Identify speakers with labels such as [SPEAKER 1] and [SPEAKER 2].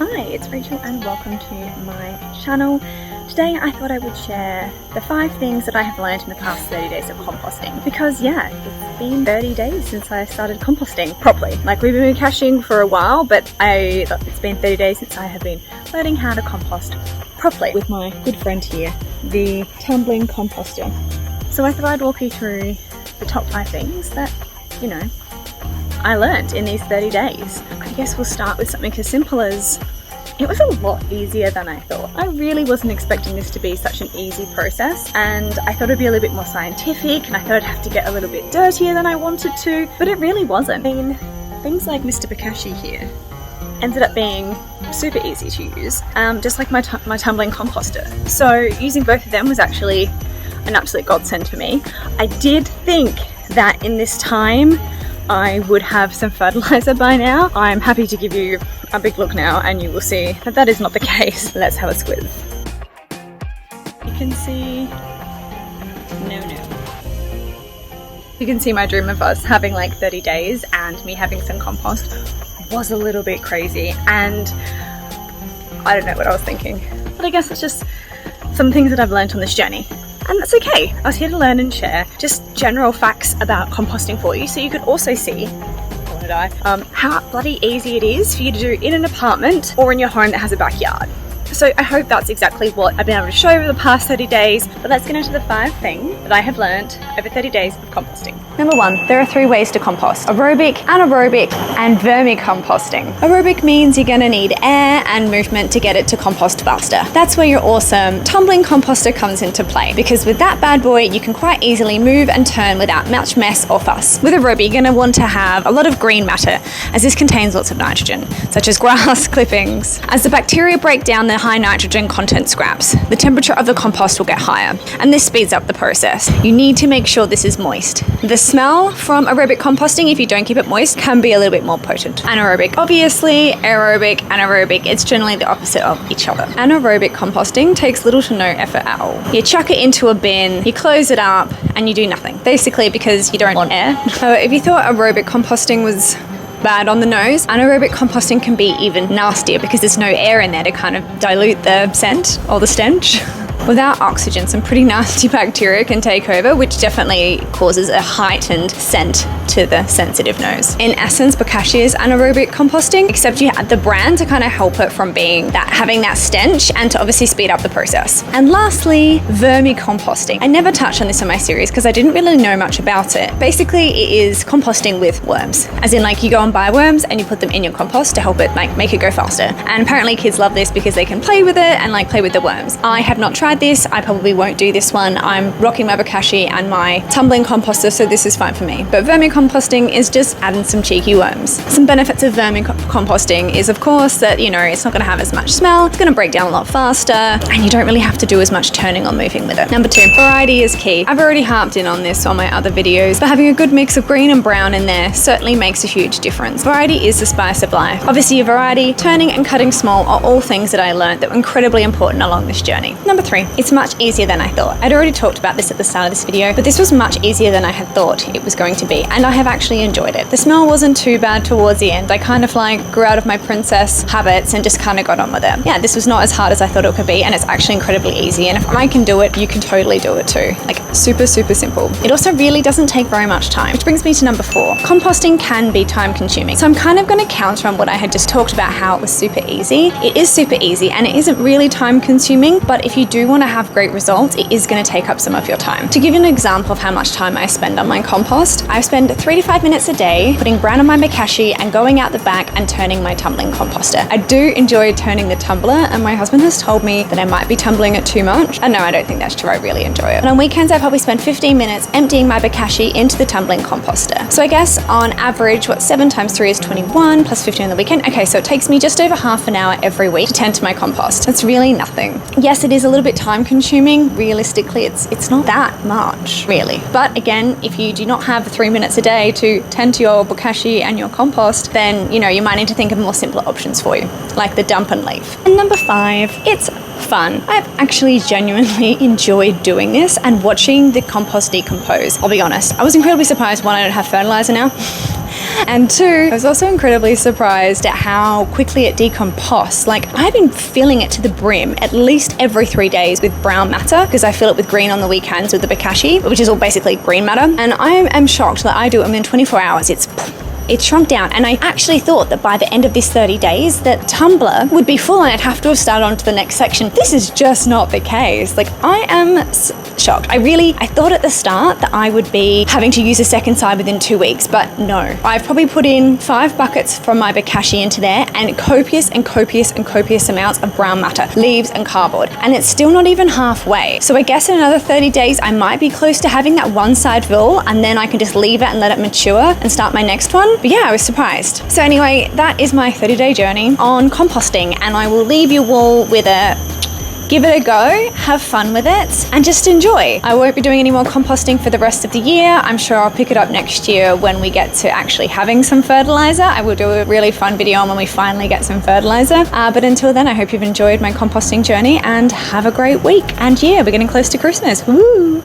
[SPEAKER 1] Hi, it's Rachel and welcome to my channel. Today I thought I would share the 5 things that I have learned in the past 30 days of composting, because yeah, it's been 30 days since I started composting properly. Like, we've been caching for a while, but it's been 30 days since I have been learning how to compost properly with my good friend here, the Tumbling Composter. So I thought I'd walk you through the top 5 things that, I learned in these 30 days. I guess we'll start with something as simple as it was a lot easier than I thought. I really wasn't expecting this to be such an easy process, and I thought it'd be a little bit more scientific, and I thought I'd have to get a little bit dirtier than I wanted to, but it really wasn't. I mean, things like Mr. Bokashi here ended up being super easy to use, just like my tumbling composter. So using both of them was actually an absolute godsend for me. I did think that in this time I would have some fertilizer by now. I'm happy to give you a big look now and you will see that that is not the case. Let's have a squiz. You can see, You can see my dream of us having like 30 days and me having some compost was a little bit crazy, and I don't know what I was thinking. But I guess it's just some things that I've learned on this journey. And that's okay. I was here to learn and share just general facts about composting for you, so you could also see how bloody easy it is for you to do in an apartment or in your home that has a backyard. So I hope that's exactly what I've been able to show over the past 30 days. But let's get into the 5 things that I have learned over 30 days of composting. Number 1, there are 3 ways to compost: aerobic, anaerobic, and vermicomposting. Aerobic means you're gonna need air and movement to get it to compost faster. That's where your awesome tumbling composter comes into play, because with that bad boy, you can quite easily move and turn without much mess or fuss. With aerobic, you're gonna want to have a lot of green matter, as this contains lots of nitrogen, such as grass clippings. As the bacteria break down the high nitrogen content scraps, the temperature of the compost will get higher, and this speeds up the process. You need to make sure this is moist. The smell from aerobic composting, if you don't keep it moist, can be a little bit more potent. Anaerobic, obviously, aerobic, anaerobic, it's generally the opposite of each other. Anaerobic composting takes little to no effort at all. You chuck it into a bin, you close it up, and you do nothing, basically because you don't want air. So if you thought aerobic composting was bad on the nose, anaerobic composting can be even nastier because there's no air in there to kind of dilute the scent or the stench. Without oxygen, some pretty nasty bacteria can take over, which definitely causes a heightened scent to the sensitive nose. In essence, Bokashi is anaerobic composting, except you add the bran to kind of help it from having that stench, and to obviously speed up the process. And lastly, vermicomposting. I never touched on this in my series because I didn't really know much about it. Basically, it is composting with worms, as in like you go and buy worms and you put them in your compost to help it make it go faster. And apparently kids love this because they can play with it and play with the worms. I have not tried this. I probably won't do this one. I'm rocking my Bokashi and my tumbling composter, so this is fine for me. But vermicomposting is just adding some cheeky worms. Some benefits of vermicomposting is, of course, that it's not going to have as much smell, it's going to break down a lot faster, and you don't really have to do as much turning or moving with it. Number 2, variety is key. I've already harped in on this on my other videos, but having a good mix of green and brown in there certainly makes a huge difference. Variety is the spice of life. Obviously, your variety, turning and cutting small are all things that I learned that were incredibly important along this journey. Number 3, it's much easier than I thought. I'd already talked about this at the start of this video, but this was much easier than I had thought it was going to be, and I have actually enjoyed it. The smell wasn't too bad towards the end. I kind of grew out of my princess habits and just kind of got on with it. Yeah, this was not as hard as I thought it could be, and it's actually incredibly easy, and if I can do it, you can totally do it too. Super, super simple. It also really doesn't take very much time, which brings me to number 4. Composting can be time consuming. So I'm kind of going to counter on what I had just talked about, how it was super easy. It is super easy and it isn't really time consuming, but if you do want to have great results, it is going to take up some of your time. To give you an example of how much time I spend on my compost, I spend 3 to 5 minutes a day putting bran on my Bokashi and going out the back and turning my tumbling composter. I do enjoy turning the tumbler, and my husband has told me that I might be tumbling it too much. And no, I don't think that's true. I really enjoy it. But on weekends, I probably spend 15 minutes emptying my Bokashi into the tumbling composter. So I guess on average, 7 times 3 is 21 plus 15 on the weekend. Okay, so it takes me just over half an hour every week to tend to my compost. That's really nothing. Yes, it is a little bit time consuming. Realistically, it's not that much, really. But again, if you do not have 3 minutes a day to tend to your Bokashi and your compost, then you might need to think of more simpler options for you, like the dump and leave. And number 5, it's fun. I've actually genuinely enjoyed doing this and watching the compost decompose. I'll be honest, I was incredibly surprised when I don't have fertilizer now. And 2, I was also incredibly surprised at how quickly it decomposts. Like, I've been filling it to the brim at least every 3 days with brown matter, because I fill it with green on the weekends with the Bokashi, which is all basically green matter. And I am shocked that I do it within 24 hours. It's shrunk down, and I actually thought that by the end of this 30 days that Tumblr would be full and I'd have to have started on to the next section. This is just not the case. Like, I am shocked. I thought at the start that I would be having to use a second side within 2 weeks, but no. I've probably put in 5 buckets from my Bokashi into there, and copious amounts of brown matter, leaves and cardboard, and it's still not even halfway. So I guess in another 30 days I might be close to having that one side full, and then I can just leave it and let it mature and start my next one. But yeah, I was surprised. So anyway, that is my 30-day journey on composting, and I will leave you all with give it a go, have fun with it, and just enjoy. I won't be doing any more composting for the rest of the year. I'm sure I'll pick it up next year when we get to actually having some fertilizer. I will do a really fun video on when we finally get some fertilizer. But until then, I hope you've enjoyed my composting journey and have a great week. And yeah, we're getting close to Christmas. Woo!